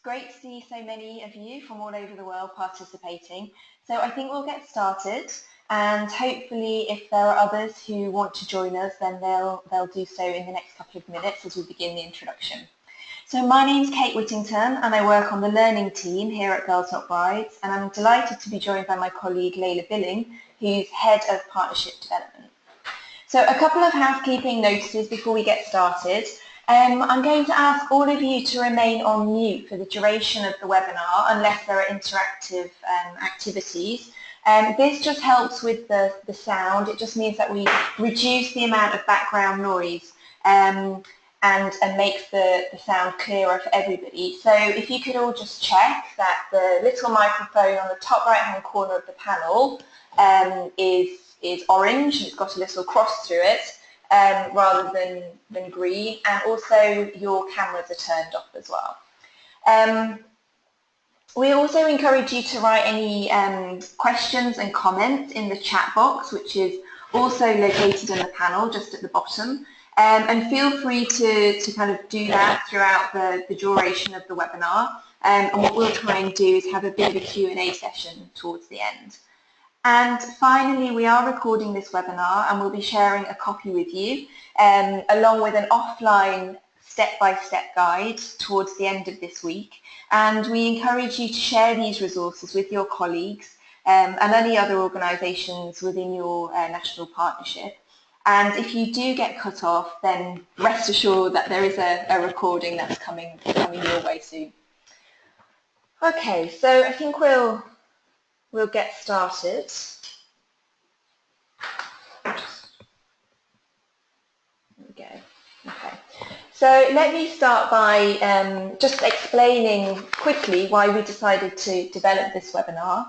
It's great to see so many of you from all over the world participating. So I think we'll get started, and hopefully if there are others who want to join us, then they'll do so in the next couple of minutes as we begin the introduction. So my name's Kate Whittington and I work on the learning team here at Girls Not Brides, and I'm delighted to be joined by my colleague Layla Billing, who's Head of Partnership Development. So a couple of housekeeping notices before we get started. I'm going to ask all of you to remain on mute for the duration of the webinar unless there are interactive activities. This just helps with the sound. It just means that we reduce the amount of background noise and makes the sound clearer for everybody. So if you could all just check that the little microphone on the top right hand corner of the panel is orange and it's got a little cross through it, rather than green, and also your cameras are turned off as well. We also encourage you to write any questions and comments in the chat box, which is also located in the panel just at the bottom, and feel free to kind of do that throughout the duration of the webinar, and what we'll try and do is have a bit of a Q&A session towards the end. And finally, we are recording this webinar and we'll be sharing a copy with you, along with an offline step-by-step guide towards the end of this week. And we encourage you to share these resources with your colleagues and any other organisations within your national partnership. And if you do get cut off, then rest assured that there is a recording that's coming your way soon. Okay, so I think we'll get started. There we go. Okay. So let me start by just explaining quickly why we decided to develop this webinar.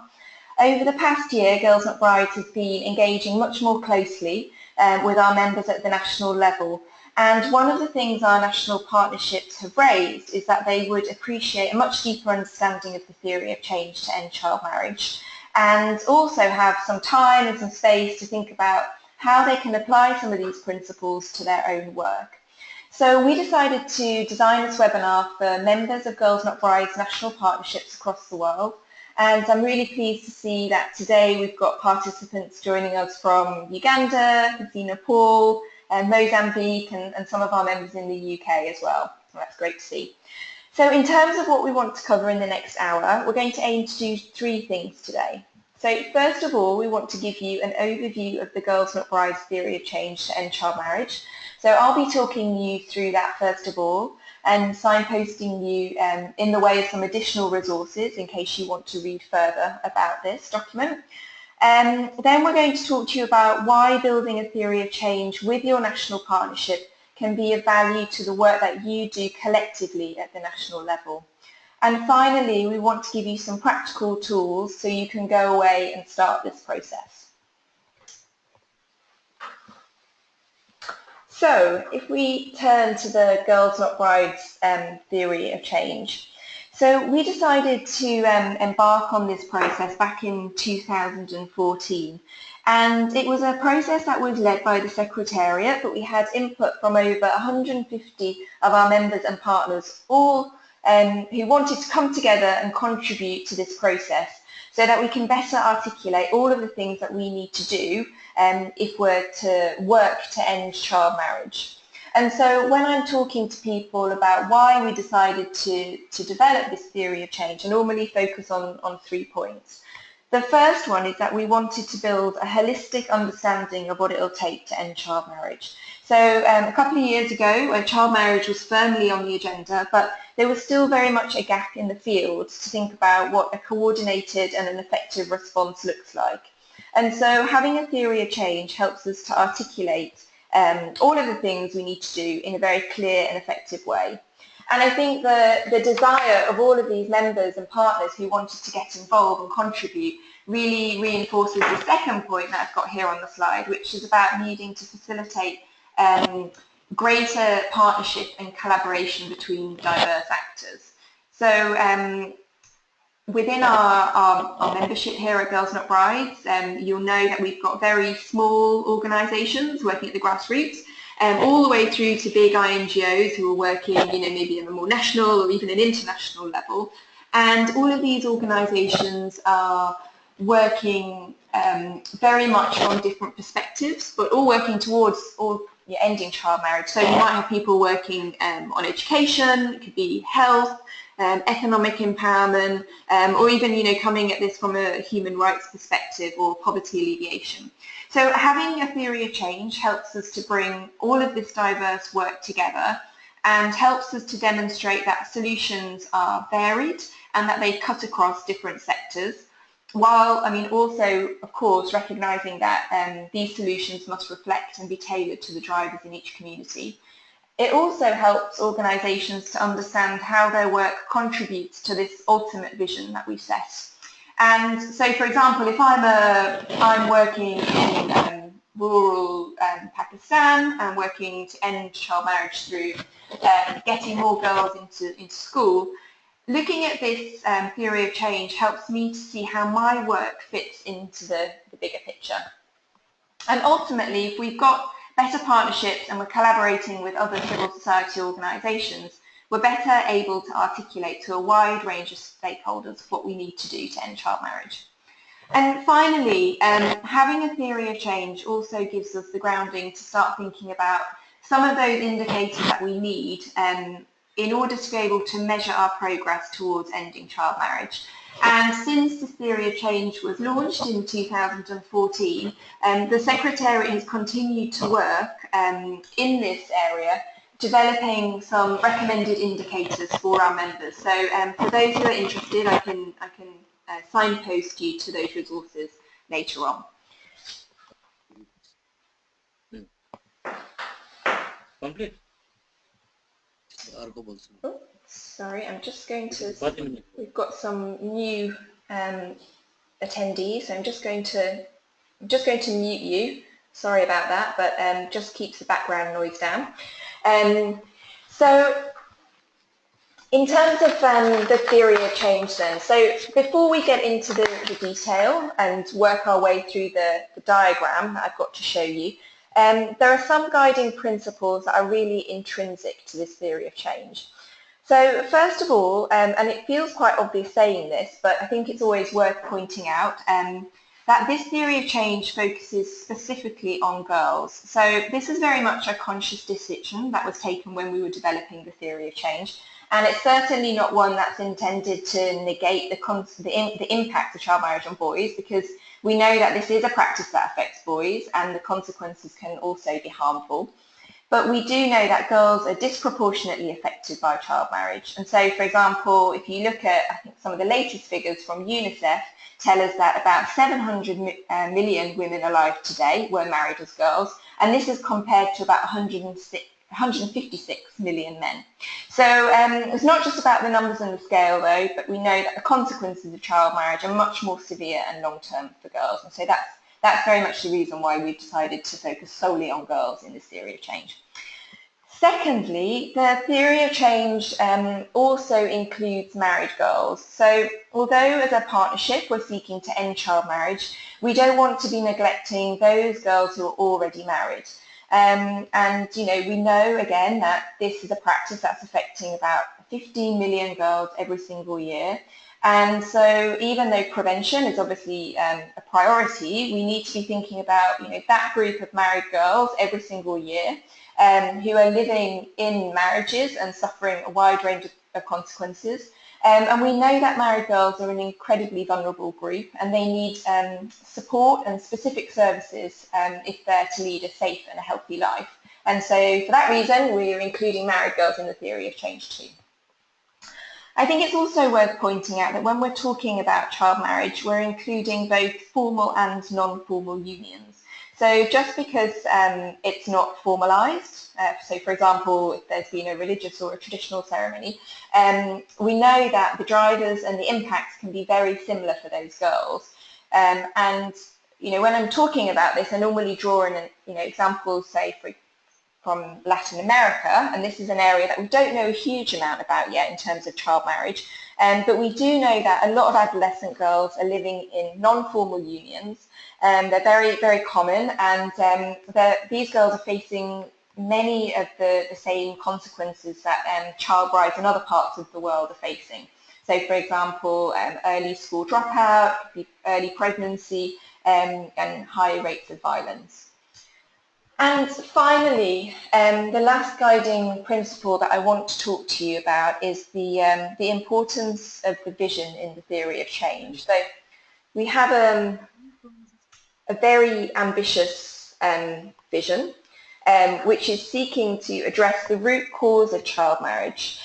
Over the past year, Girls Not Brides has been engaging much more closely with our members at the national level. And one of the things our national partnerships have raised is that they would appreciate a much deeper understanding of the theory of change to end child marriage, and also have some time and some space to think about how they can apply some of these principles to their own work. So we decided to design this webinar for members of Girls Not Brides national partnerships across the world, and I'm really pleased to see that today we've got participants joining us from Uganda, Nepal, Mozambique, and some of our members in the UK as well. So that's great to see. So in terms of what we want to cover in the next hour, we're going to aim to do three things today. So first of all, we want to give you an overview of the Girls Not Brides theory of change to end child marriage. So I'll be talking you through that first of all, and signposting you in the way of some additional resources in case you want to read further about this document. Then we're going to talk to you about why building a theory of change with your national partnership can be of value to the work that you do collectively at the national level. And finally, we want to give you some practical tools so you can go away and start this process. So if we turn to the Girls Not Brides theory of change. So we decided to embark on this process back in 2014. And it was a process that was led by the Secretariat, but we had input from over 150 of our members and partners, all who wanted to come together and contribute to this process so that we can better articulate all of the things that we need to do if we're to work to end child marriage. And so when I'm talking to people about why we decided to develop this theory of change, I normally focus on 3 points. The first one is that we wanted to build a holistic understanding of what it'll take to end child marriage. So a couple of years ago, child marriage was firmly on the agenda, but there was still very much a gap in the field to think about what a coordinated and an effective response looks like. And so having a theory of change helps us to articulate all of the things we need to do in a very clear and effective way. And I think the desire of all of these members and partners who wanted to get involved and contribute really reinforces the second point that I've got here on the slide, which is about needing to facilitate greater partnership and collaboration between diverse actors. So within our membership here at Girls Not Brides, you'll know that we've got very small organisations working at the grassroots, all the way through to big INGOs who are working, maybe at a more national or even an international level. And all of these organisations are working very much from different perspectives, but all working towards ending child marriage. So you might have people working on education, it could be health, economic empowerment, or even coming at this from a human rights perspective or poverty alleviation. So having a theory of change helps us to bring all of this diverse work together and helps us to demonstrate that solutions are varied and that they cut across different sectors, while also of course recognising that these solutions must reflect and be tailored to the drivers in each community. It also helps organisations to understand how their work contributes to this ultimate vision that we've set. And so, for example, if I'm working in rural Pakistan and working to end child marriage through getting more girls into school, looking at this theory of change helps me to see how my work fits into the bigger picture. And ultimately, if we've got better partnerships and we're collaborating with other civil society organisations, we're better able to articulate to a wide range of stakeholders what we need to do to end child marriage. And finally, having a theory of change also gives us the grounding to start thinking about some of those indicators that we need in order to be able to measure our progress towards ending child marriage. And since the theory of change was launched in 2014, the Secretariat has continued to work in this area, developing some recommended indicators for our members. So for those who are interested, I can signpost you to those resources later on. Complete. Oh, sorry, I'm just going to, we've got some new attendees, so I'm just going to mute you. Sorry about that, but just keeps the background noise down. So in terms of the theory of change then, so before we get into the detail and work our way through the diagram that I've got to show you, there are some guiding principles that are really intrinsic to this theory of change. So first of all, and it feels quite obvious saying this, but I think it's always worth pointing out, that this theory of change focuses specifically on girls. So this is very much a conscious decision that was taken when we were developing the theory of change, and it's certainly not one that's intended to negate the impact of child marriage on boys, because we know that this is a practice that affects boys and the consequences can also be harmful. But we do know that girls are disproportionately affected by child marriage. And so, for example, if you look at, I think some of the latest figures from UNICEF tell us that about 700 million women alive today were married as girls, and this is compared to about 156 million men. So it's not just about the numbers and the scale though, but we know that the consequences of child marriage are much more severe and long-term for girls. And so that's very much the reason why we've decided to focus solely on girls in this theory of change. Secondly, the theory of change also includes married girls. So although as a partnership we're seeking to end child marriage, we don't want to be neglecting those girls who are already married. And we know again that this is a practice that's affecting about 15 million girls every single year. And so even though prevention is obviously a priority, we need to be thinking about that group of married girls every single year who are living in marriages and suffering a wide range of consequences. And we know that married girls are an incredibly vulnerable group and they need support and specific services if they're to lead a safe and a healthy life. And so for that reason, we're including married girls in the theory of change too. I think it's also worth pointing out that when we're talking about child marriage, we're including both formal and non-formal unions. So just because it's not formalised, so for example, if there's been a religious or a traditional ceremony, we know that the drivers and the impacts can be very similar for those girls. And when I'm talking about this, I normally draw in examples, say, from Latin America, and this is an area that we don't know a huge amount about yet in terms of child marriage, but we do know that a lot of adolescent girls are living in non-formal unions. They're very, very common, and these girls are facing many of the same consequences that child brides in other parts of the world are facing. So, for example, early school dropout, early pregnancy, and high rates of violence. And finally, the last guiding principle that I want to talk to you about is the importance of the vision in the theory of change. So we have a very ambitious vision, which is seeking to address the root cause of child marriage,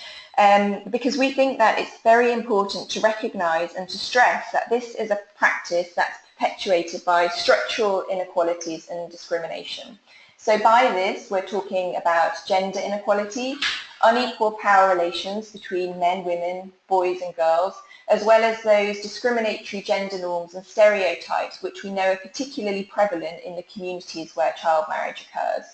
because we think that it's very important to recognise and to stress that this is a practice that's perpetuated by structural inequalities and discrimination. So by this, we're talking about gender inequality, unequal power relations between men, women, boys and girls, as well as those discriminatory gender norms and stereotypes which we know are particularly prevalent in the communities where child marriage occurs.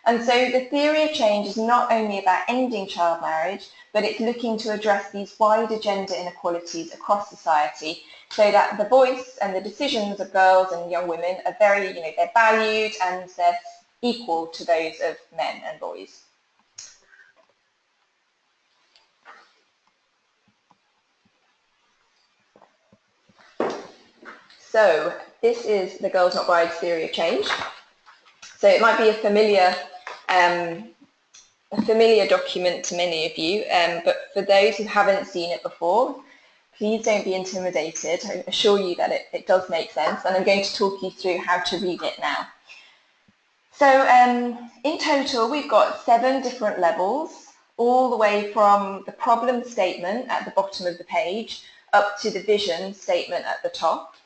And so the theory of change is not only about ending child marriage, but it's looking to address these wider gender inequalities across society so that the voice and the decisions of girls and young women are very, they're valued and they're equal to those of men and boys. So this is the Girls Not Brides theory of change. So it might be a familiar document to many of you, but for those who haven't seen it before, please don't be intimidated. I assure you that it does make sense, and I'm going to talk you through how to read it now. So in total, we've got 7 different levels, all the way from the problem statement at the bottom of the page up to the vision statement at the top.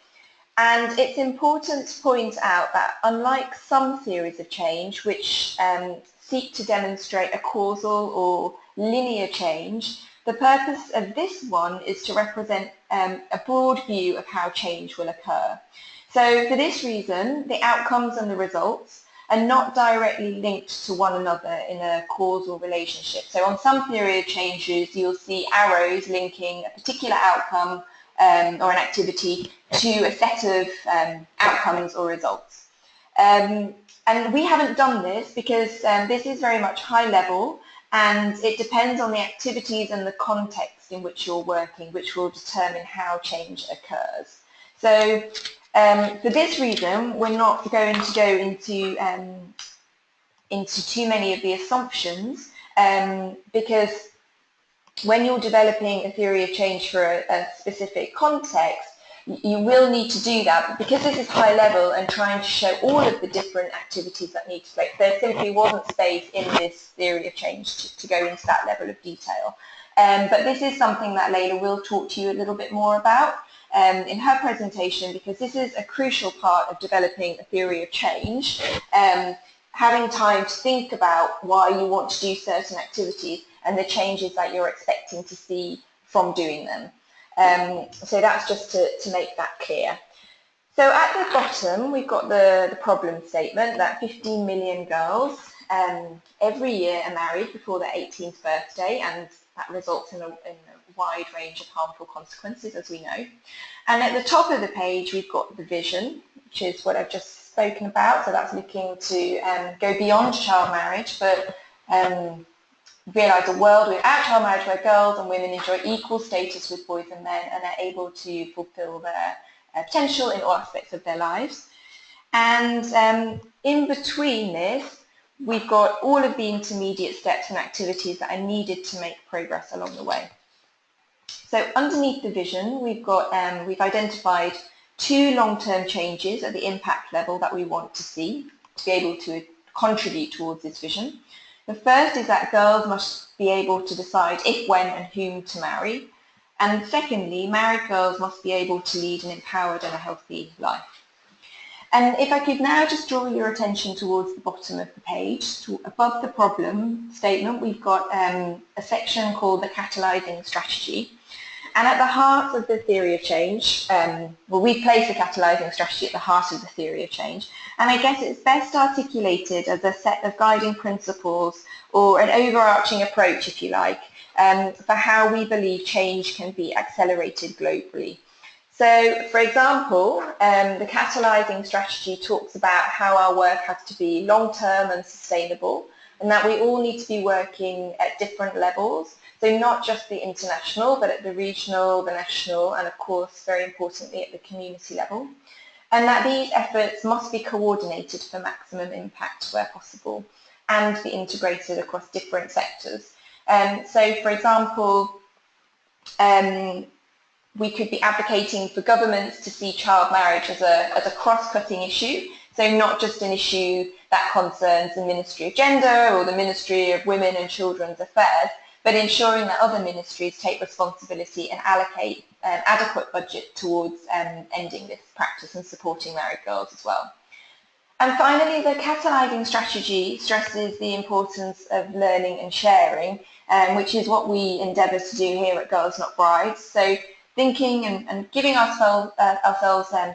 And it's important to point out that unlike some theories of change which seek to demonstrate a causal or linear change, the purpose of this one is to represent a broad view of how change will occur. So for this reason, the outcomes and the results are not directly linked to one another in a causal relationship. So on some theory of changes, you'll see arrows linking a particular outcome or an activity to a set of outcomes or results. And we haven't done this because this is very much high level and it depends on the activities and the context in which you're working, which will determine how change occurs. So for this reason, we're not going to go into too many of the assumptions because when you're developing a theory of change for a specific context, you will need to do that. But because this is high level and trying to show all of the different activities that need to take, there simply wasn't space in this theory of change to go into that level of detail. But this is something that Layla will talk to you a little bit more about in her presentation, because this is a crucial part of developing a theory of change, having time to think about why you want to do certain activities and the changes that you're expecting to see from doing them. So that's just to make that clear. So at the bottom, we've got the problem statement that 15 million girls every year are married before their 18th birthday, and that results in a wide range of harmful consequences, as we know. And at the top of the page, we've got the vision, which is what I've just spoken about. So that's looking to go beyond child marriage, but realise a world without child marriage where girls and women enjoy equal status with boys and men and are able to fulfil their potential in all aspects of their lives. And in between this, we've got all of the intermediate steps and activities that are needed to make progress along the way. So underneath the vision, we've identified 2 long-term changes at the impact level that we want to see to be able to contribute towards this vision. The first is that girls must be able to decide if, when and whom to marry. And secondly, married girls must be able to lead an empowered and a healthy life. And if I could now just draw your attention towards the bottom of the page, above the problem statement, we've got a section called the catalyzing strategy. And at the heart of the theory of change, we place the catalyzing strategy at the heart of the theory of change. And I guess it's best articulated as a set of guiding principles or an overarching approach, if you like, for how we believe change can be accelerated globally. So, for example, the catalyzing strategy talks about how our work has to be long-term and sustainable, and that we all need to be working at different levels. So not just the international, but at the regional, the national, and of course, very importantly, at the community level. And that these efforts must be coordinated for maximum impact where possible and be integrated across different sectors. So, for example, we could be advocating for governments to see child marriage as a cross-cutting issue, so not just an issue that concerns the Ministry of Gender or the Ministry of Women and Children's Affairs, but ensuring that other ministries take responsibility and allocate adequate budget towards ending this practice and supporting married girls as well. And finally, the catalysing strategy stresses the importance of learning and sharing, which is what we endeavour to do here at Girls Not Brides. So thinking and giving ourselves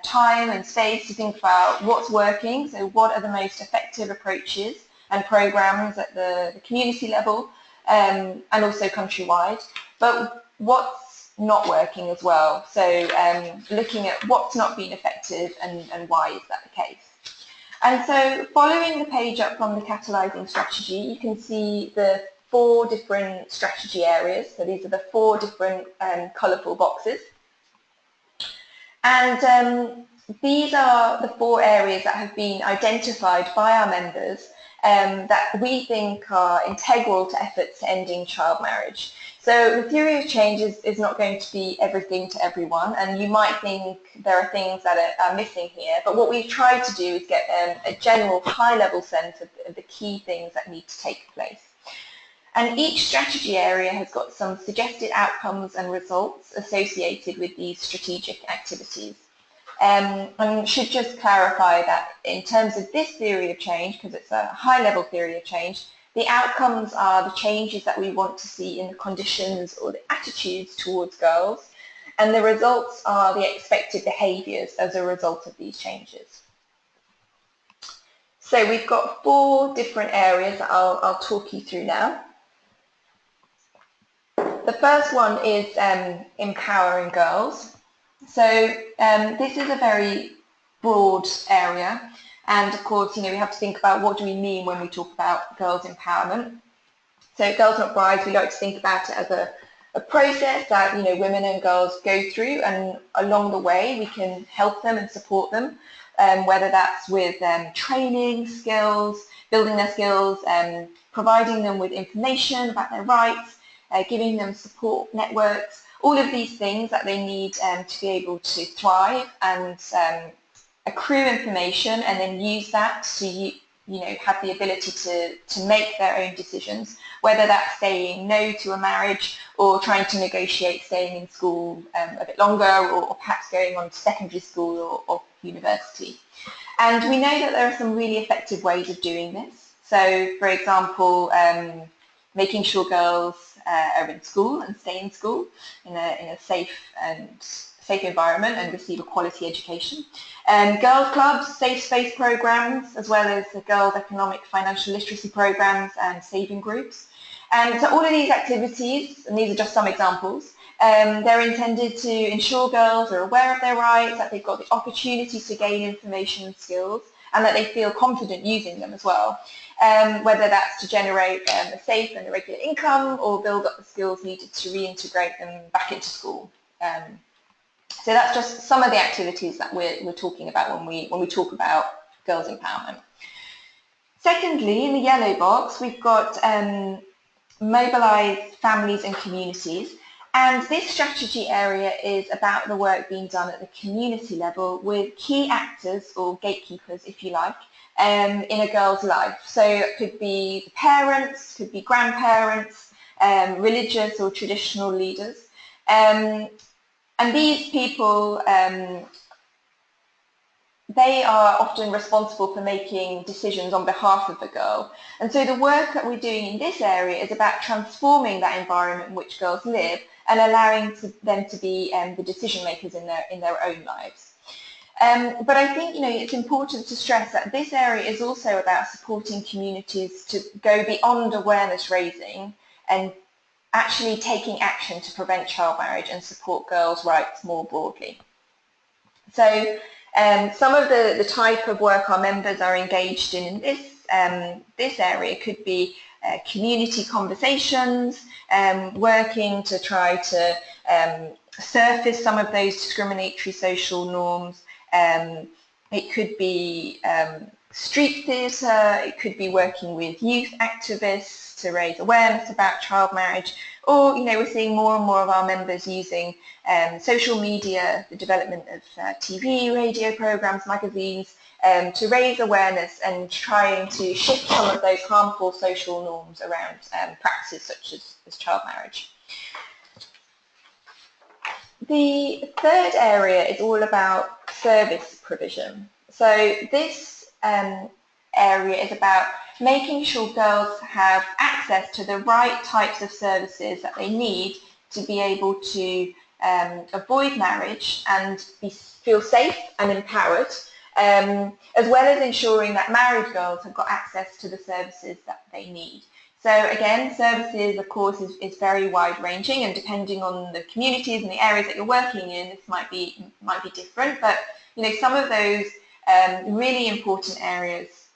time and space to think about what's working, so what are the most effective approaches and programmes at the community level and also countrywide, but what's not working as well. So looking at what's not been effective and why is that the case. And so following the page up from the catalysing strategy, you can see the 4 different strategy areas. So these are the 4 different colourful boxes. And these are the 4 areas that have been identified by our members that we think are integral to efforts to ending child marriage. So the theory of change is not going to be everything to everyone, and you might think there are things that are missing here, but what we've tried to do is get a general high-level sense of the key things that need to take place. And each strategy area has got some suggested outcomes and results associated with these strategic activities. And should just clarify that in terms of this theory of change, because it's a high-level theory of change, the outcomes are the changes that we want to see in the conditions or the attitudes towards girls, and the results are the expected behaviours as a result of these changes. So we've got 4 different areas that I'll talk you through now. The first one is empowering girls. So this is a very broad area, and of course, we have to think about what do we mean when we talk about girls' empowerment. So at Girls Not Brides, we like to think about it as a process that women and girls go through, and along the way we can help them and support them, whether that's with training, skills, building their skills, providing them with information about their rights, giving them support networks, all of these things that they need to be able to thrive and accrue information and then use that to have the ability to make their own decisions, whether that's saying no to a marriage or trying to negotiate staying in school a bit longer, or perhaps going on to secondary school or university. And we know that there are some really effective ways of doing this. So, for example, making sure girls are in school and stay in school in a safe environment and receive a quality education. Girls clubs, safe space programs, as well as the girls' economic financial literacy programs and saving groups. And so all of these activities, and these are just some examples, they're intended to ensure girls are aware of their rights, that they've got the opportunity to gain information and skills, and that they feel confident using them as well. Whether that's to generate a safe and a regular income or build up the skills needed to reintegrate them back into school. So that's just some of the activities that we're talking about when we talk about girls' empowerment. Secondly, in the yellow box, we've got mobilise families and communities. And this strategy area is about the work being done at the community level with key actors, or gatekeepers if you like, in a girl's life. So it could be the parents, could be grandparents, religious or traditional leaders. And these people, they are often responsible for making decisions on behalf of the girl. And so the work that we're doing in this area is about transforming that environment in which girls live and allowing them to be the decision makers in their own lives. But I think it's important to stress that this area is also about supporting communities to go beyond awareness raising and actually taking action to prevent child marriage and support girls' rights more broadly. So some of the type of work our members are engaged in this this area could be community conversations, working to try to surface some of those discriminatory social norms. It could be street theatre, it could be working with youth activists to raise awareness about child marriage, or, we're seeing more and more of our members using social media, the development of TV, radio programs, magazines, to raise awareness and trying to shift some of those harmful social norms around practices such as child marriage. The third area is all about service provision. So this area is about making sure girls have access to the right types of services that they need to be able to avoid marriage and feel safe and empowered, as well as ensuring that married girls have got access to the services that they need. So again, services, of course, is very wide-ranging, and depending on the communities and the areas that you're working in, this might be different. But some of those really important areas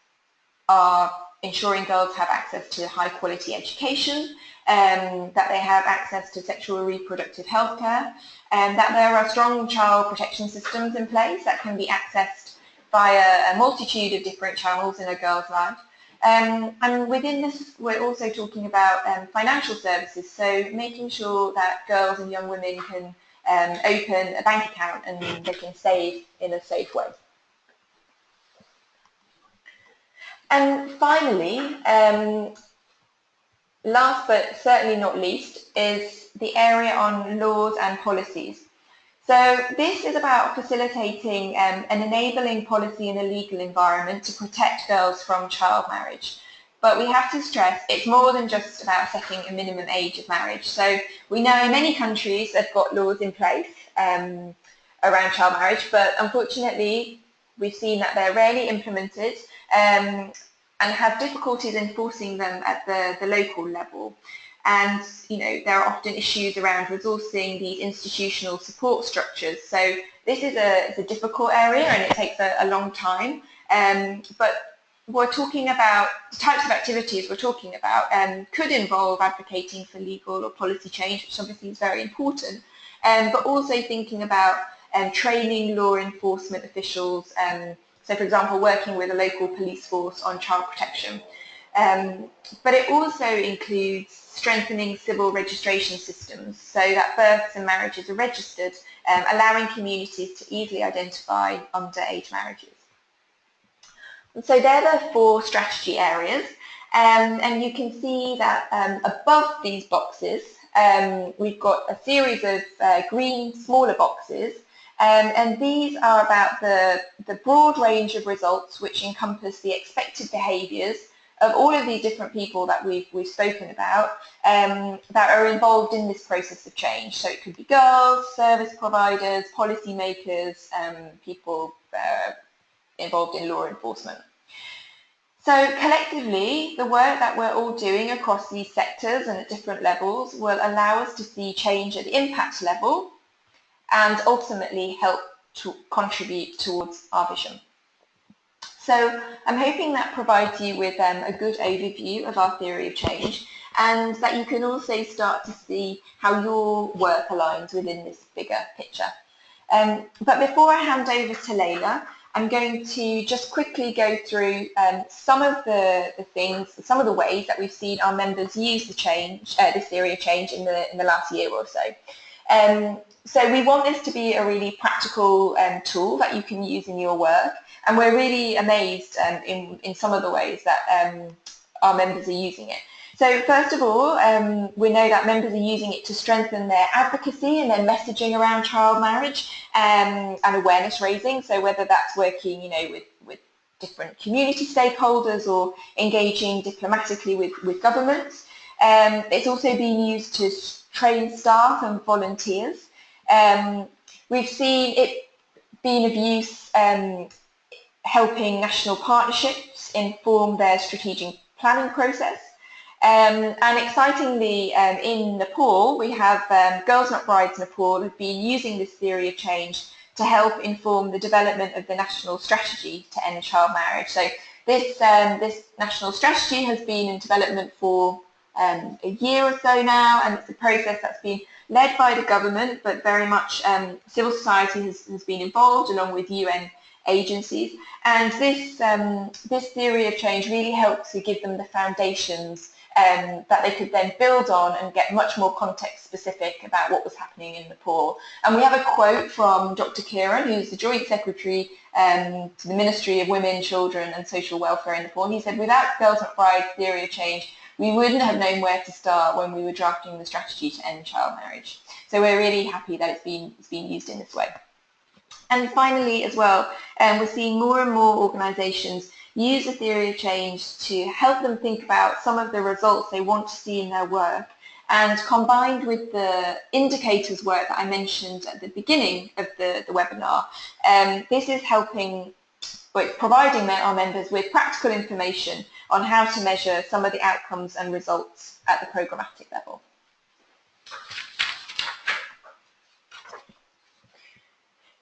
are ensuring girls have access to high-quality education, that they have access to sexual and reproductive health care, and that there are strong child protection systems in place that can be accessed via a multitude of different channels in a girl's life. And within this, we're also talking about financial services, so making sure that girls and young women can open a bank account and they can save in a safe way. And finally, last but certainly not least, is the area on laws and policies. So this is about facilitating an enabling policy in a legal environment to protect girls from child marriage. But we have to stress it's more than just about setting a minimum age of marriage. So we know in many countries they've got laws in place around child marriage, but unfortunately we've seen that they're rarely implemented and have difficulties enforcing them at the local level. And there are often issues around resourcing these institutional support structures. So this is a difficult area and it takes a long time. But we're talking about the types of activities we're talking about could involve advocating for legal or policy change, which obviously is very important, but also thinking about training law enforcement officials. So for example, working with a local police force on child protection. But it also includes strengthening civil registration systems so that births and marriages are registered, allowing communities to easily identify underage marriages. And so they're the 4 strategy areas, and you can see that above these boxes we've got a series of green smaller boxes, and these are about the broad range of results which encompass the expected behaviours of all of these different people that we've spoken about that are involved in this process of change. So it could be girls, service providers, policymakers, people involved in law enforcement. So collectively, the work that we're all doing across these sectors and at different levels will allow us to see change at the impact level and ultimately help to contribute towards our vision. So I'm hoping that provides you with a good overview of our theory of change, and that you can also start to see how your work aligns within this bigger picture. But before I hand over to Layla, I'm going to just quickly go through some of the things, some of the ways that we've seen our members use the change, this theory of change in the last year or so. So we want this to be a really practical tool that you can use in your work, and we're really amazed in some of the ways that our members are using it. So first of all, we know that members are using it to strengthen their advocacy and their messaging around child marriage and awareness raising. So whether that's working, with different community stakeholders or engaging diplomatically with governments. It's also being used to train staff and volunteers. We've seen it being of use helping national partnerships inform their strategic planning process. And excitingly, in Nepal, we have Girls Not Brides Nepal have been using this theory of change to help inform the development of the national strategy to end child marriage. So This national strategy has been in development for a year or so now, and it's a process that's been led by the government, but very much civil society has been involved along with UN agencies. And this theory of change really helped to give them the foundations that they could then build on and get much more context specific about what was happening in Nepal. And we have a quote from Dr. Kiran, who's the Joint Secretary to the Ministry of Women, Children and Social Welfare in Nepal. He said, "Without Girls Not Brides theory of change, we wouldn't have known where to start when we were drafting the strategy to end child marriage." So we're really happy that it's been used in this way. And finally, as well, we're seeing more and more organisations use the theory of change to help them think about some of the results they want to see in their work. And combined with the indicators work that I mentioned at the beginning of the webinar, this is helping, well, it's providing our members with practical information on how to measure some of the outcomes and results at the programmatic level.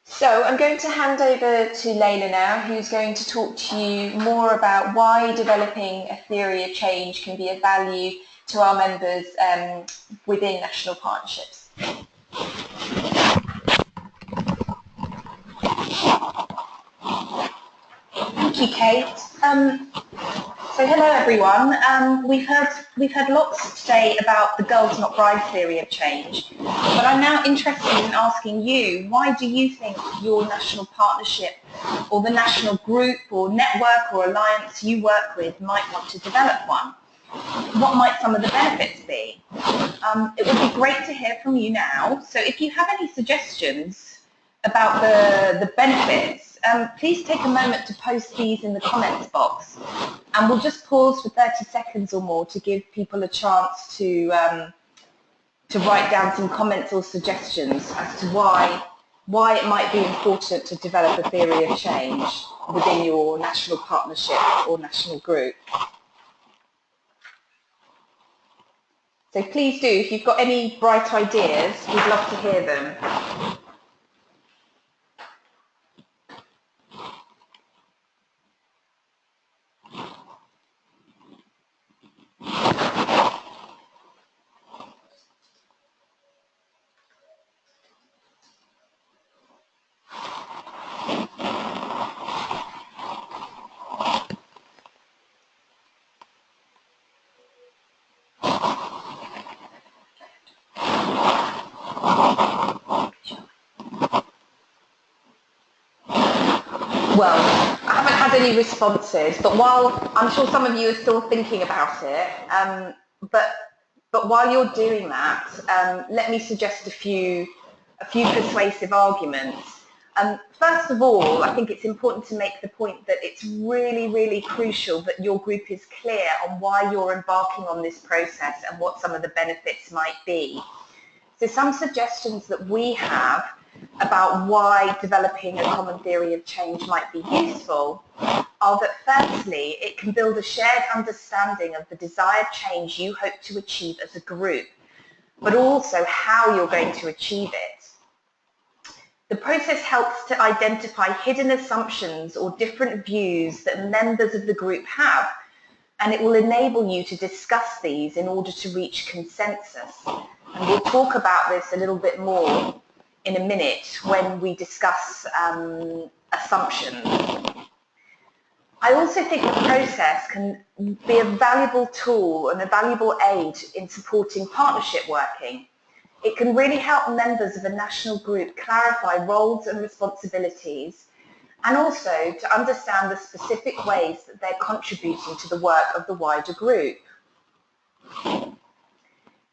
So I'm going to hand over to Layla now, who's going to talk to you more about why developing a theory of change can be of value to our members within national partnerships. Thank you, Kate. So hello everyone. We've heard lots today about the Girls Not Brides theory of change, but I'm now interested in asking you, why do you think your national partnership or the national group or network or alliance you work with might want to develop one? What might some of the benefits be? It would be great to hear from you now. So if you have any suggestions about the benefits, please take a moment to post these in the comments box, and we'll just pause for 30 seconds or more to give people a chance to write down some comments or suggestions as to why it might be important to develop a theory of change within your national partnership or national group. So please do, if you've got any bright ideas, we'd love to hear them. Well, I haven't had any responses, but while I'm sure some of you are still thinking about it, but while you're doing that, let me suggest a few persuasive arguments. First of all, I think it's important to make the point that it's really, really crucial that your group is clear on why you're embarking on this process and what some of the benefits might be. So some suggestions that we have about why developing a common theory of change might be useful are that firstly, it can build a shared understanding of the desired change you hope to achieve as a group, but also how you're going to achieve it. The process helps to identify hidden assumptions or different views that members of the group have, and it will enable you to discuss these in order to reach consensus. And we'll talk about this a little bit more in a minute when we discuss assumptions. I also think the process can be a valuable tool and a valuable aid in supporting partnership working. It can really help members of a national group clarify roles and responsibilities, and also to understand the specific ways that they're contributing to the work of the wider group.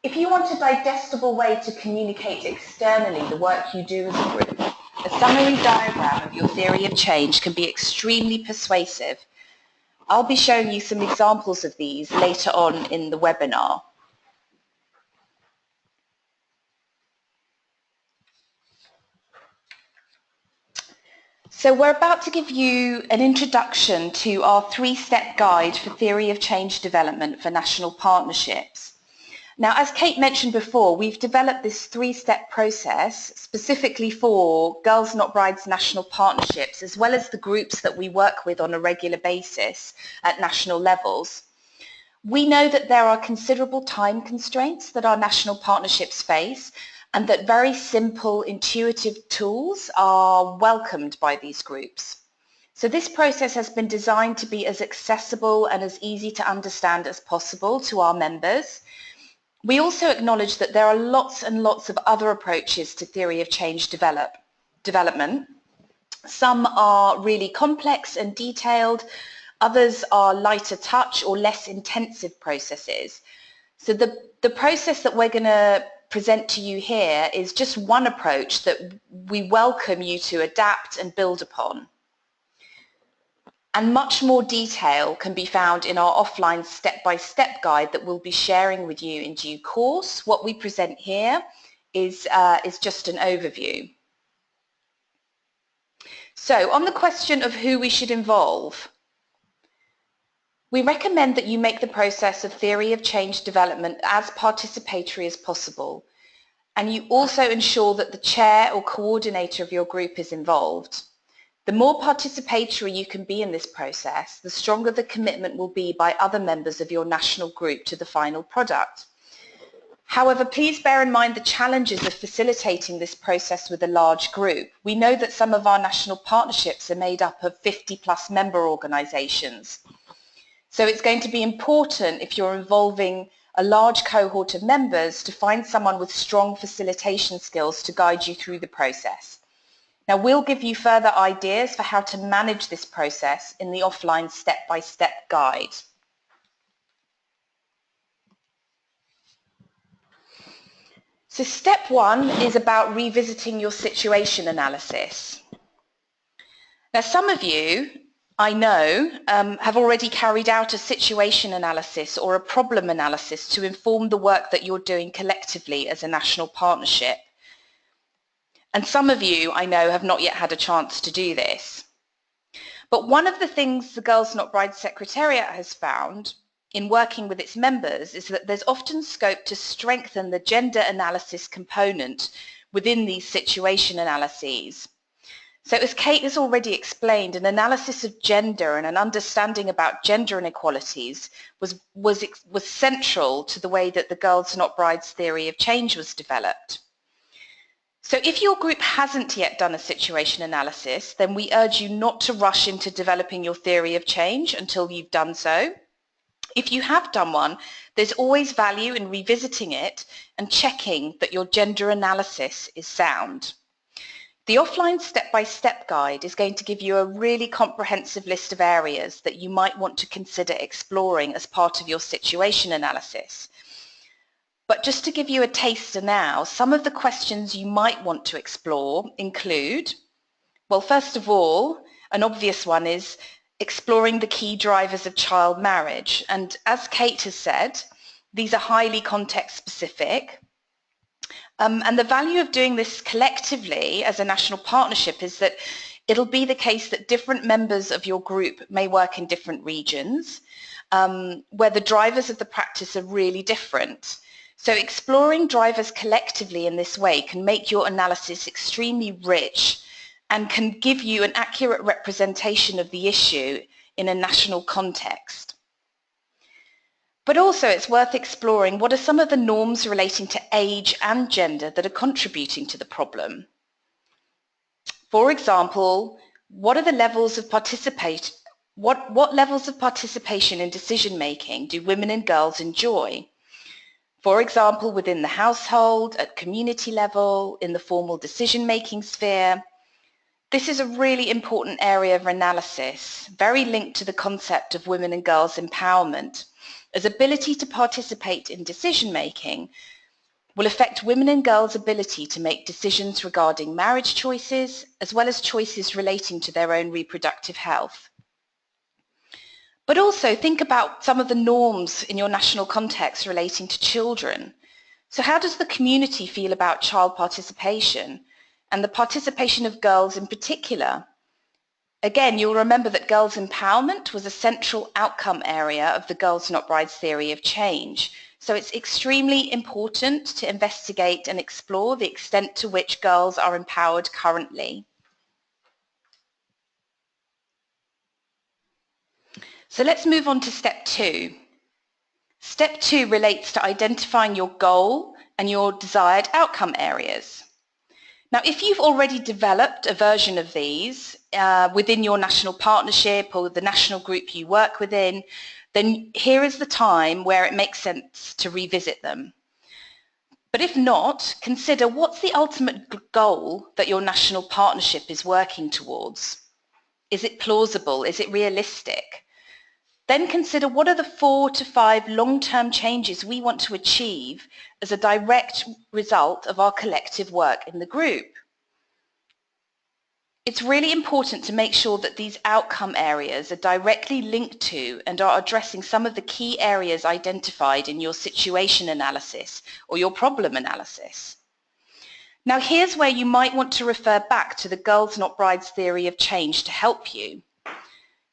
If you want a digestible way to communicate externally the work you do as a group, a summary diagram of your theory of change can be extremely persuasive. I'll be showing you some examples of these later on in the webinar. So we're about to give you an introduction to our three-step guide for theory of change development for national partnerships. Now, as Kate mentioned before, we've developed this three-step process specifically for Girls Not Brides national partnerships, as well as the groups that we work with on a regular basis at national levels. We know that there are considerable time constraints that our national partnerships face, and that very simple, intuitive tools are welcomed by these groups. So this process has been designed to be as accessible and as easy to understand as possible to our members. We also acknowledge that there are lots and lots of other approaches to theory of change development. Some are really complex and detailed, others are lighter touch or less intensive processes. So the process that we're going to present to you here is just one approach that we welcome you to adapt and build upon. And much more detail can be found in our offline step-by-step guide that we'll be sharing with you in due course. What we present here is just an overview. So on the question of who we should involve, we recommend that you make the process of theory of change development as participatory as possible, and you also ensure that the chair or coordinator of your group is involved. The more participatory you can be in this process, the stronger the commitment will be by other members of your national group to the final product. However, please bear in mind the challenges of facilitating this process with a large group. We know that some of our national partnerships are made up of 50+ member organisations. So it's going to be important, if you're involving a large cohort of members, to find someone with strong facilitation skills to guide you through the process. Now, we'll give you further ideas for how to manage this process in the offline step-by-step guide. So step one is about revisiting your situation analysis. Now, some of you, I know, have already carried out a situation analysis or a problem analysis to inform the work that you're doing collectively as a national partnership. And some of you, I know, have not yet had a chance to do this. But one of the things the Girls Not Brides Secretariat has found in working with its members is that there's often scope to strengthen the gender analysis component within these situation analyses. So as Kate has already explained, an analysis of gender and an understanding about gender inequalities was central to the way that the Girls Not Brides theory of change was developed. So if your group hasn't yet done a situation analysis, then we urge you not to rush into developing your theory of change until you've done so. If you have done one, there's always value in revisiting it and checking that your gender analysis is sound. The offline step-by-step guide is going to give you a really comprehensive list of areas that you might want to consider exploring as part of your situation analysis. But just to give you a taster now, some of the questions you might want to explore include, well, first of all, an obvious one is exploring the key drivers of child marriage. And as Kate has said, these are highly context specific. And the value of doing this collectively as a national partnership is that it'll be the case that different members of your group may work in different regions, where the drivers of the practice are really different. So exploring drivers collectively in this way can make your analysis extremely rich and can give you an accurate representation of the issue in a national context. But also it's worth exploring what are some of the norms relating to age and gender that are contributing to the problem. For example, what are the levels of what levels of participation in decision making do women and girls enjoy? For example, within the household, at community level, in the formal decision-making sphere. This is a really important area of analysis, very linked to the concept of women and girls empowerment, as ability to participate in decision-making will affect women and girls' ability to make decisions regarding marriage choices, as well as choices relating to their own reproductive health. But also think about some of the norms in your national context relating to children. So how does the community feel about child participation and the participation of girls in particular? Again, you'll remember that girls' empowerment was a central outcome area of the Girls Not Brides theory of change. So it's extremely important to investigate and explore the extent to which girls are empowered currently. So let's move on to step 2. Step 2 relates to identifying your goal and your desired outcome areas. Now, if you've already developed a version of these within your national partnership or the national group you work within, then here is the time where it makes sense to revisit them. But if not, consider what's the ultimate goal that your national partnership is working towards. Is it plausible? Is it realistic? Then consider what are the 4 to 5 long-term changes we want to achieve as a direct result of our collective work in the group. It's really important to make sure that these outcome areas are directly linked to and are addressing some of the key areas identified in your situation analysis or your problem analysis. Now, here's where you might want to refer back to the Girls Not Brides theory of change to help you.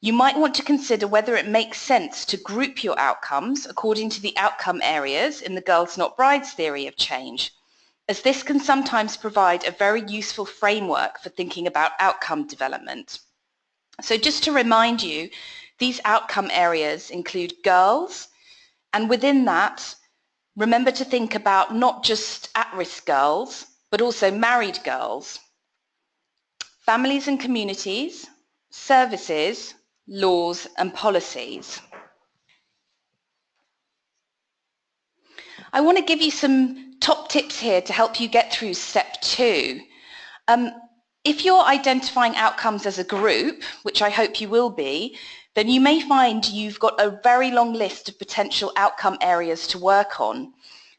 You might want to consider whether it makes sense to group your outcomes according to the outcome areas in the Girls Not Brides theory of change, as this can sometimes provide a very useful framework for thinking about outcome development. So just to remind you, these outcome areas include girls, and within that, remember to think about not just at-risk girls, but also married girls, families and communities, services, laws and policies. I want to give you some top tips here to help you get through step 2. If you're identifying outcomes as a group, which I hope you will be, then you may find you've got a very long list of potential outcome areas to work on.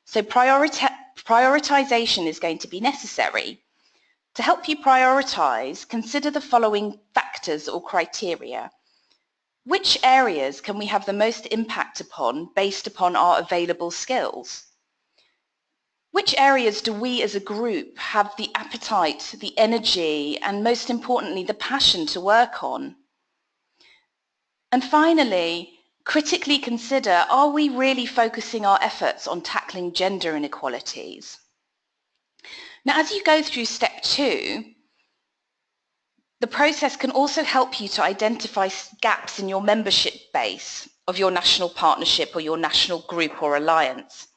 So prioritization is going to be necessary. To help you prioritize, consider the following factors or criteria. Which areas can we have the most impact upon based upon our available skills? Which areas do we as a group have the appetite, the energy, and most importantly, the passion to work on? And finally, critically consider, are we really focusing our efforts on tackling gender inequalities? Now, as you go through step 2, the process can also help you to identify gaps in your membership base of your national partnership or your national group or alliance.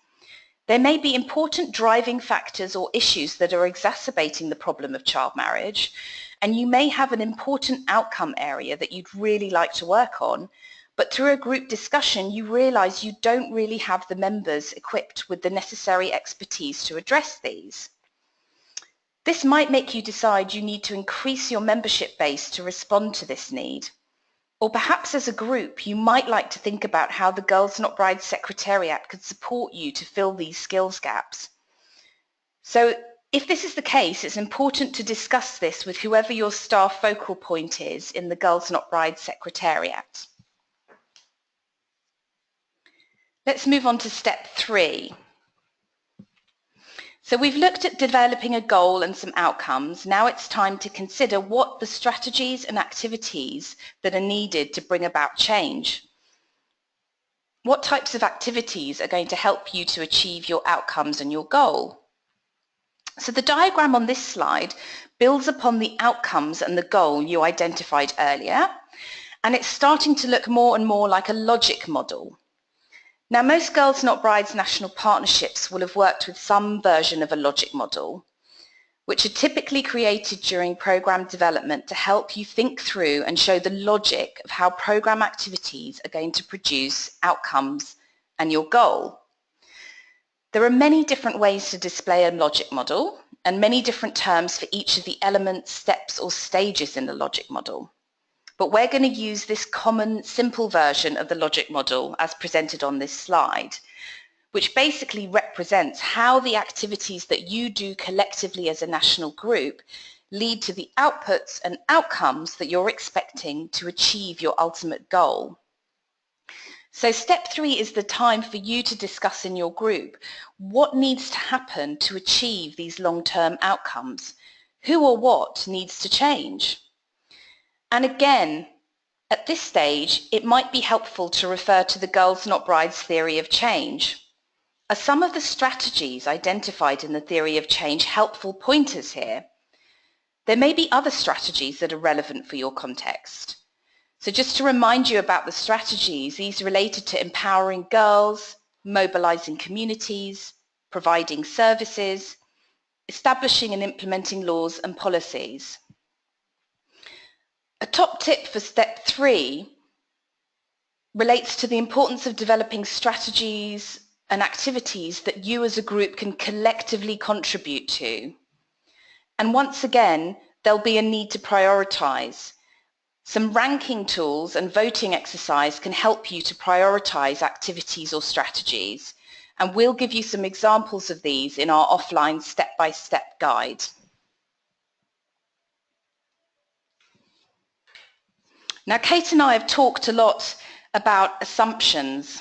There may be important driving factors or issues that are exacerbating the problem of child marriage, and you may have an important outcome area that you'd really like to work on, but through a group discussion you realise you don't really have the members equipped with the necessary expertise to address these. This might make you decide you need to increase your membership base to respond to this need. Or perhaps as a group, you might like to think about how the Girls Not Brides Secretariat could support you to fill these skills gaps. So if this is the case, it's important to discuss this with whoever your staff focal point is in the Girls Not Brides Secretariat. Let's move on to step 3. So we've looked at developing a goal and some outcomes. Now it's time to consider what the strategies and activities that are needed to bring about change. What types of activities are going to help you to achieve your outcomes and your goal? So the diagram on this slide builds upon the outcomes and the goal you identified earlier, and it's starting to look more and more like a logic model. Now, most Girls Not Brides national partnerships will have worked with some version of a logic model, which are typically created during program development to help you think through and show the logic of how program activities are going to produce outcomes and your goal. There are many different ways to display a logic model and many different terms for each of the elements, steps or stages in the logic model. But we're going to use this common, simple version of the logic model as presented on this slide, which basically represents how the activities that you do collectively as a national group lead to the outputs and outcomes that you're expecting to achieve your ultimate goal. So step 3 is the time for you to discuss in your group what needs to happen to achieve these long-term outcomes. Who or what needs to change? And again, at this stage, it might be helpful to refer to the Girls Not Brides theory of change. Are some of the strategies identified in the theory of change helpful pointers here? There may be other strategies that are relevant for your context. So just to remind you about the strategies, these related to empowering girls, mobilizing communities, providing services, establishing and implementing laws and policies. A top tip for step 3 relates to the importance of developing strategies and activities that you as a group can collectively contribute to. And once again, there'll be a need to prioritize. Some ranking tools and voting exercise can help you to prioritize activities or strategies. And we'll give you some examples of these in our offline step-by-step guide. Now, Kate and I have talked a lot about assumptions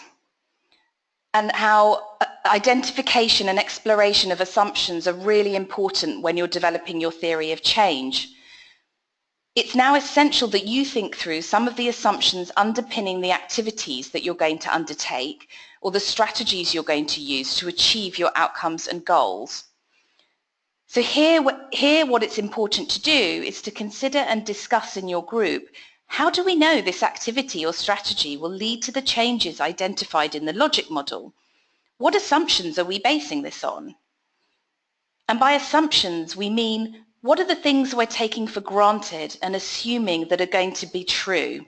and how identification and exploration of assumptions are really important when you're developing your theory of change. It's now essential that you think through some of the assumptions underpinning the activities that you're going to undertake or the strategies you're going to use to achieve your outcomes and goals. So here what it's important to do is to consider and discuss in your group, how do we know this activity or strategy will lead to the changes identified in the logic model? What assumptions are we basing this on? And by assumptions, we mean, what are the things we're taking for granted and assuming that are going to be true?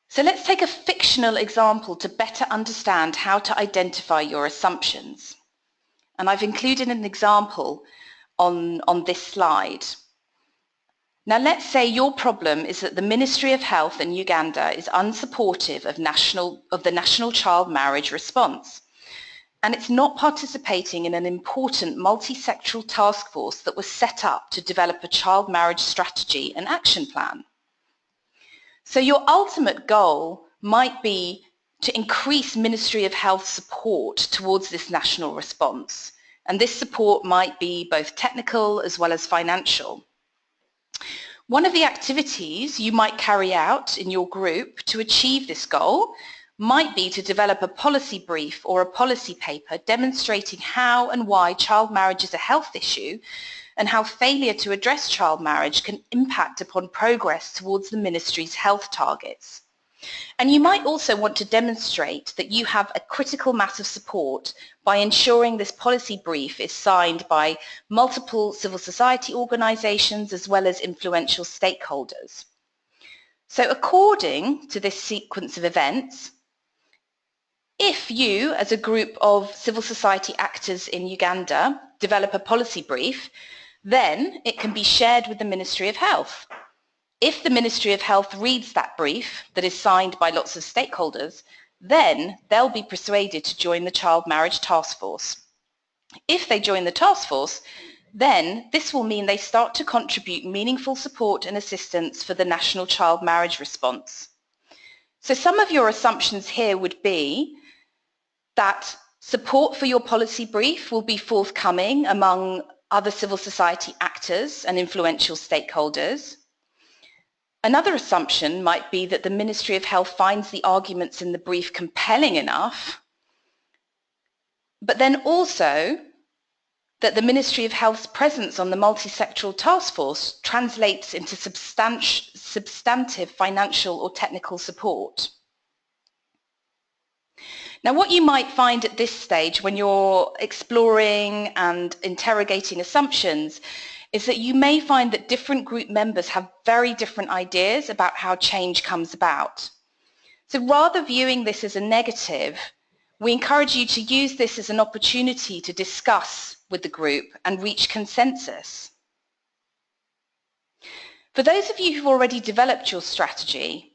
So let's take a fictional example to better understand how to identify your assumptions. And I've included an example on this slide. Now let's say your problem is that the Ministry of Health in Uganda is unsupportive of the national child marriage response, and it's not participating in an important multi-sectoral task force that was set up to develop a child marriage strategy and action plan. So your ultimate goal might be to increase Ministry of Health support towards this national response, and this support might be both technical as well as financial. One of the activities you might carry out in your group to achieve this goal might be to develop a policy brief or a policy paper demonstrating how and why child marriage is a health issue and how failure to address child marriage can impact upon progress towards the ministry's health targets. And you might also want to demonstrate that you have a critical mass of support by ensuring this policy brief is signed by multiple civil society organisations as well as influential stakeholders. So according to this sequence of events, if you, as a group of civil society actors in Uganda, develop a policy brief, then it can be shared with the Ministry of Health. If the Ministry of Health reads that brief that is signed by lots of stakeholders, then they'll be persuaded to join the Child Marriage Task Force. If they join the task force, then this will mean they start to contribute meaningful support and assistance for the national child marriage response. So some of your assumptions here would be that support for your policy brief will be forthcoming among other civil society actors and influential stakeholders. Another assumption might be that the Ministry of Health finds the arguments in the brief compelling enough, but then also that the Ministry of Health's presence on the multi-sectoral task force translates into substantive financial or technical support. Now, what you might find at this stage when you're exploring and interrogating assumptions is that you may find that different group members have very different ideas about how change comes about. So rather viewing this as a negative, we encourage you to use this as an opportunity to discuss with the group and reach consensus. For those of you who've already developed your strategy,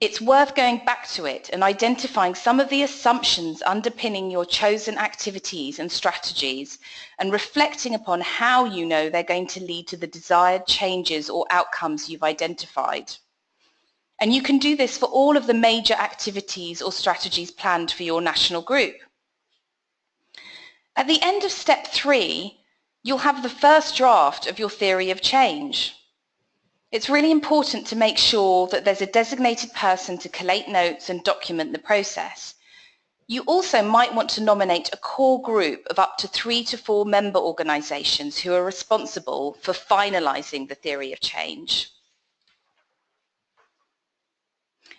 it's worth going back to it and identifying some of the assumptions underpinning your chosen activities and strategies and reflecting upon how you know they're going to lead to the desired changes or outcomes you've identified. And you can do this for all of the major activities or strategies planned for your national group. At the end of step 3, you'll have the first draft of your theory of change. It's really important to make sure that there's a designated person to collate notes and document the process. You also might want to nominate a core group of up to 3 to 4 member organisations who are responsible for finalising the theory of change.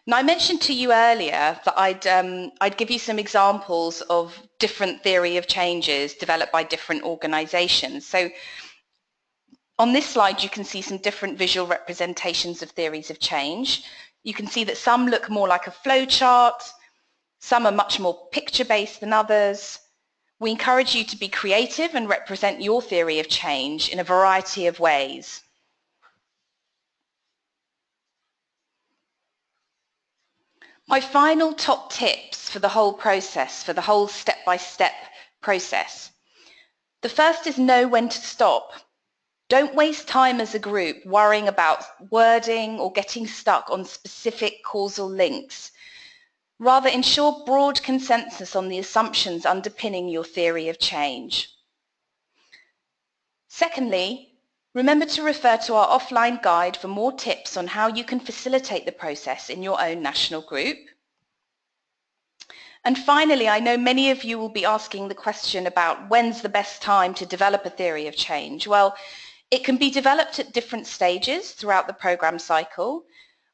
Now, I mentioned to you earlier that I'd give you some examples of different theory of changes developed by different organisations. So on this slide, you can see some different visual representations of theories of change. You can see that some look more like a flow chart, some are much more picture-based than others. We encourage you to be creative and represent your theory of change in a variety of ways. My final top tips for the whole process, for the whole step-by-step process. The first is know when to stop. Don't waste time as a group worrying about wording or getting stuck on specific causal links. Rather, ensure broad consensus on the assumptions underpinning your theory of change. Secondly, remember to refer to our offline guide for more tips on how you can facilitate the process in your own national group. And finally, I know many of you will be asking the question about when's the best time to develop a theory of change. Well, it can be developed at different stages throughout the programme cycle,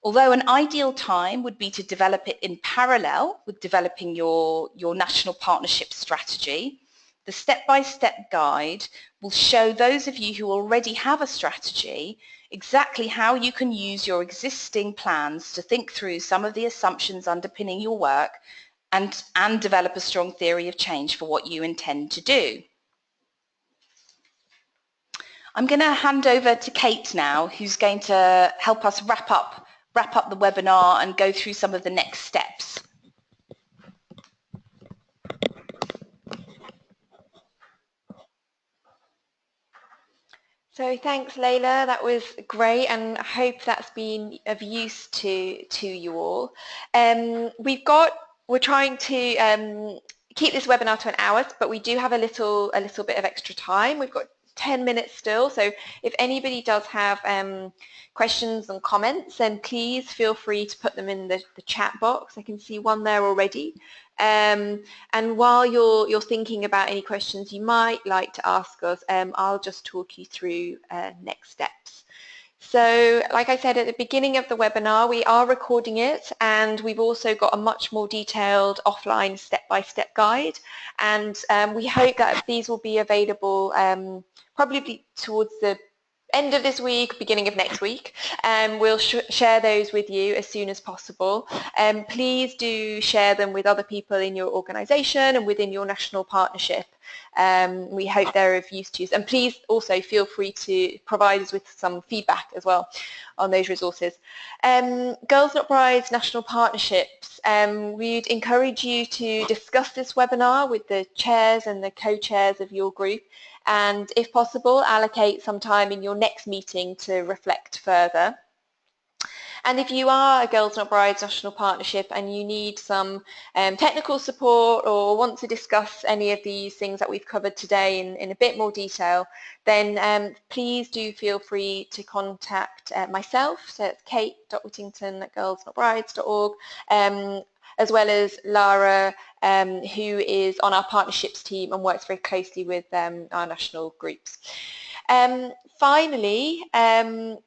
although an ideal time would be to develop it in parallel with developing your national partnership strategy. The step-by-step guide will show those of you who already have a strategy exactly how you can use your existing plans to think through some of the assumptions underpinning your work and develop a strong theory of change for what you intend to do. I'm going to hand over to Kate now, who's going to help us wrap up the webinar and go through some of the next steps. So thanks, Layla. That was great, and I hope that's been of use to you all. We're trying to keep this webinar to an hour, but we do have a little bit of extra time. We've got 10 minutes still, so if anybody does have questions and comments, then please feel free to put them in the chat box. I can see one there already. And while you're thinking about any questions you might like to ask us, I'll just talk you through next steps. So, like I said at the beginning of the webinar, we are recording it, and we've also got a much more detailed offline step-by-step guide, and we hope that these will be available probably towards the end of this week, beginning of next week. We'll share those with you as soon as possible. Please do share them with other people in your organisation and within your national partnership. We hope they're of use to you. And please also feel free to provide us with some feedback as well on those resources. Girls Not Brides National Partnerships. We'd encourage you to discuss this webinar with the chairs and the co-chairs of your group, and if possible, allocate some time in your next meeting to reflect further. And if you are a Girls Not Brides National Partnership and you need some technical support or want to discuss any of these things that we've covered today in a bit more detail, then please do feel free to contact myself. So it's kate.whittington@girlsnotbrides.org, as well as Lara, who is on our partnerships team and works very closely with our national groups. Finally,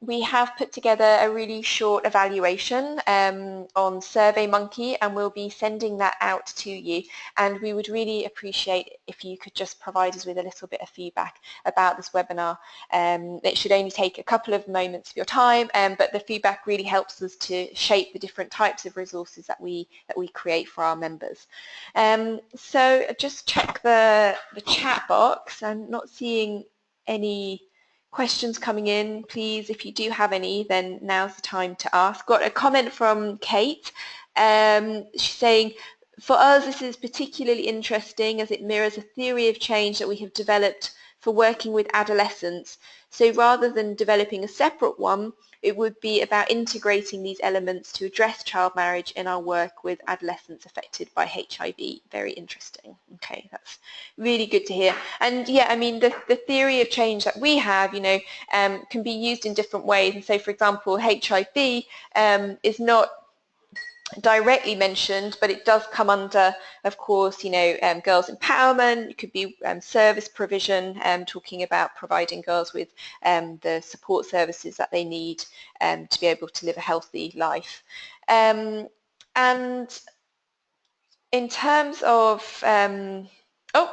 we have put together a really short evaluation on SurveyMonkey, and we'll be sending that out to you, and we would really appreciate if you could just provide us with a little bit of feedback about this webinar. It should only take a couple of moments of your time, but the feedback really helps us to shape the different types of resources that we create for our members. So just check the chat box. I'm not seeing any questions coming in. Please, if you do have any, then now's the time to ask. Got a comment from Kate. She's saying, for us, this is particularly interesting as it mirrors a theory of change that we have developed for working with adolescents. So rather than developing a separate one, it would be about integrating these elements to address child marriage in our work with adolescents affected by HIV. Very interesting. Okay, that's really good to hear. And yeah, I mean, the theory of change that we have, can be used in different ways. And so, for example, HIV is not directly mentioned, but it does come under, of course, girls' empowerment. It could be service provision, talking about providing girls with the support services that they need to be able to live a healthy life. And in terms of,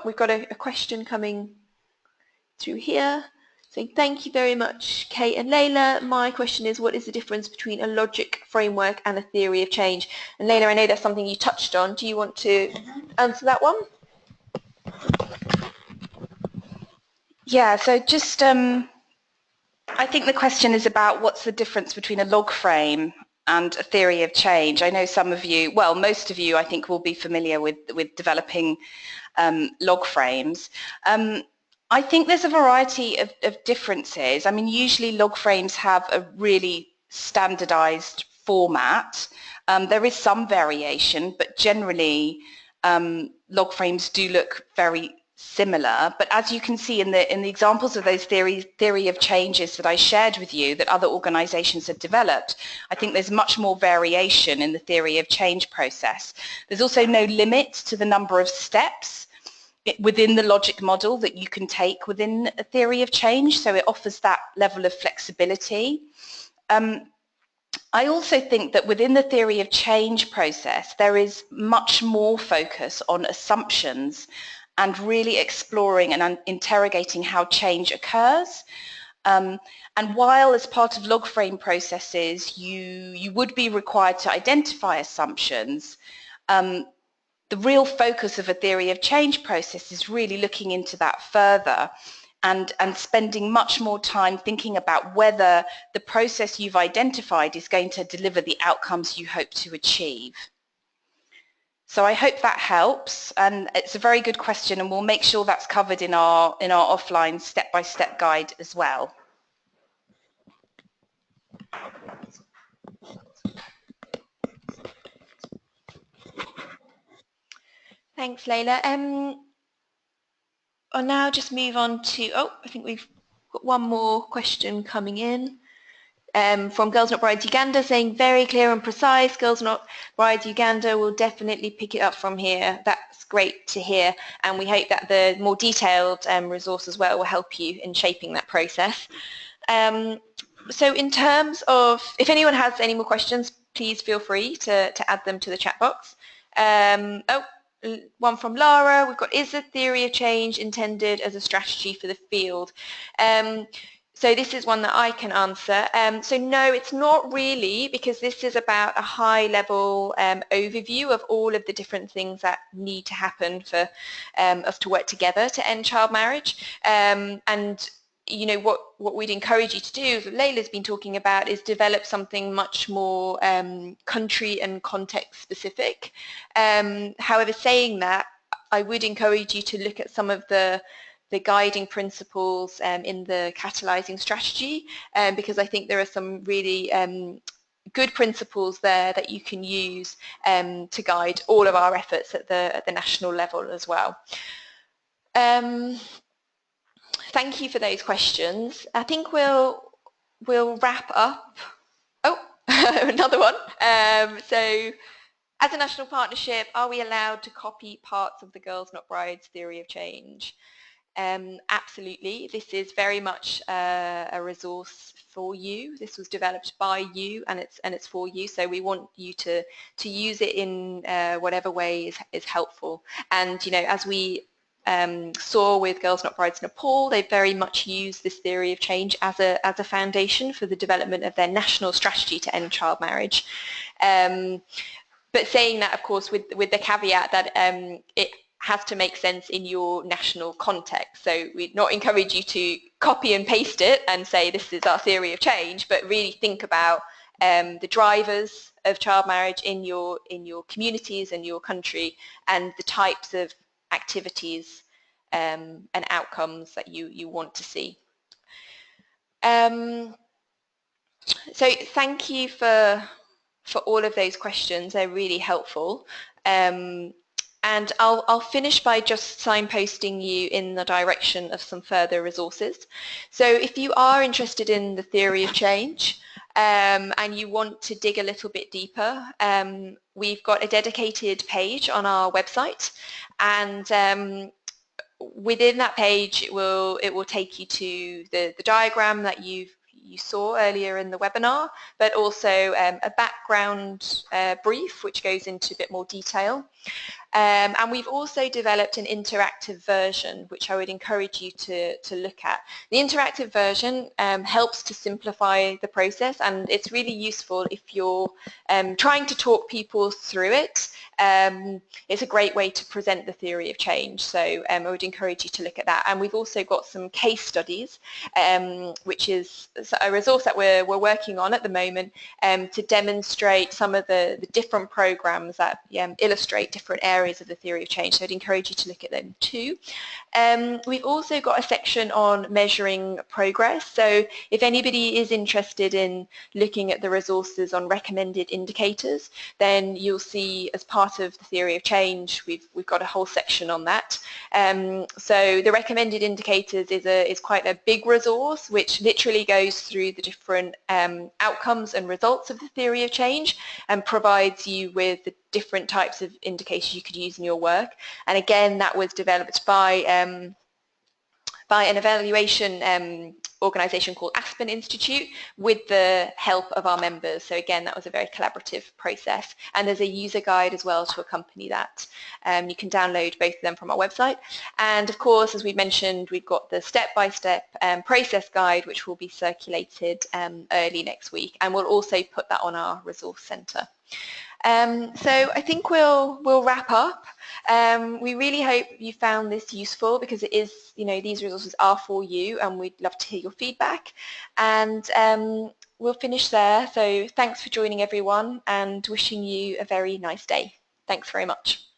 we've got a question coming through here. So thank you very much, Kate and Layla. My question is, what is the difference between a logic framework and a theory of change? And Layla, I know that's something you touched on. Do you want to answer that one? Yeah, so just, I think the question is about what's the difference between a log frame and a theory of change. I know some of you, well, most of you, I think, will be familiar with developing log frames. I think there's a variety of differences. I mean, usually log frames have a really standardized format. There is some variation, but generally log frames do look very similar. But as you can see in the examples of those theory of changes that I shared with you that other organizations have developed, I think there's much more variation in the theory of change process. There's also no limit to the number of steps within the logic model that you can take within a theory of change, so it offers that level of flexibility. I also think that within the theory of change process, there is much more focus on assumptions and really exploring and interrogating how change occurs. And while as part of log frame processes, you would be required to identify assumptions, the real focus of a theory of change process is really looking into that further and spending much more time thinking about whether the process you've identified is going to deliver the outcomes you hope to achieve. So I hope that helps, and it's a very good question, and we'll make sure that's covered in our offline step-by-step guide as well. Thanks, Layla. I'll now just move on to, I think we've got one more question coming in. From Girls Not Brides Uganda, saying very clear and precise. Girls Not Brides Uganda will definitely pick it up from here. That's great to hear, and we hope that the more detailed resource as well will help you in shaping that process. So in terms of, if anyone has any more questions, please feel free to add them to the chat box. One from Lara, we've got, is the theory of change intended as a strategy for the field? So this is one that I can answer. So no, it's not really, because this is about a high-level overview of all of the different things that need to happen for us to work together to end child marriage. And what we'd encourage you to do, as Layla's been talking about, is develop something much more country and context specific. However, saying that, I would encourage you to look at some of the guiding principles in the catalyzing strategy, because I think there are some really good principles there that you can use to guide all of our efforts at the national level as well. Thank you for those questions. I think we'll wrap up. Another one. So, as a national partnership, are we allowed to copy parts of the Girls Not Brides theory of change? Absolutely. This is very much a resource for you. This was developed by you, and it's for you. So we want you to use it in whatever way is helpful. And as we saw with Girls Not Brides Nepal, they very much use this theory of change as a foundation for the development of their national strategy to end child marriage. But saying that, of course, with the caveat that it has to make sense in your national context. So we'd not encourage you to copy and paste it and say this is our theory of change, but really think about the drivers of child marriage in your communities and your country, and the types of activities and outcomes that you want to see. So thank you for all of those questions. They're really helpful. And I'll finish by just signposting you in the direction of some further resources. So if you are interested in the theory of change, and you want to dig a little bit deeper, we've got a dedicated page on our website, and within that page it will take you to the diagram that you saw earlier in the webinar, but also a background brief which goes into a bit more detail. And we've also developed an interactive version, which I would encourage you to look at. The interactive version helps to simplify the process, and it's really useful if you're trying to talk people through it. It's a great way to present the theory of change, so I would encourage you to look at that. And we've also got some case studies, which is a resource that we're working on at the moment to demonstrate some of the different programs that illustrate different areas of the theory of change, so I'd encourage you to look at them too. We've also got a section on measuring progress, so if anybody is interested in looking at the resources on recommended indicators, then you'll see as part of the theory of change we've got a whole section on that. So the recommended indicators is quite a big resource which literally goes through the different outcomes and results of the theory of change and provides you with the different types of indicators you could use in your work. And again, that was developed by an evaluation organisation called Aspen Institute with the help of our members. So again, that was a very collaborative process. And there's a user guide as well to accompany that. You can download both of them from our website. And of course, as we mentioned, we've got the step-by-step process guide, which will be circulated early next week. And we'll also put that on our resource centre. So I think we'll wrap up. We really hope you found this useful, because it is, these resources are for you, and we'd love to hear your feedback. And we'll finish there. So thanks for joining, everyone, and wishing you a very nice day. Thanks very much.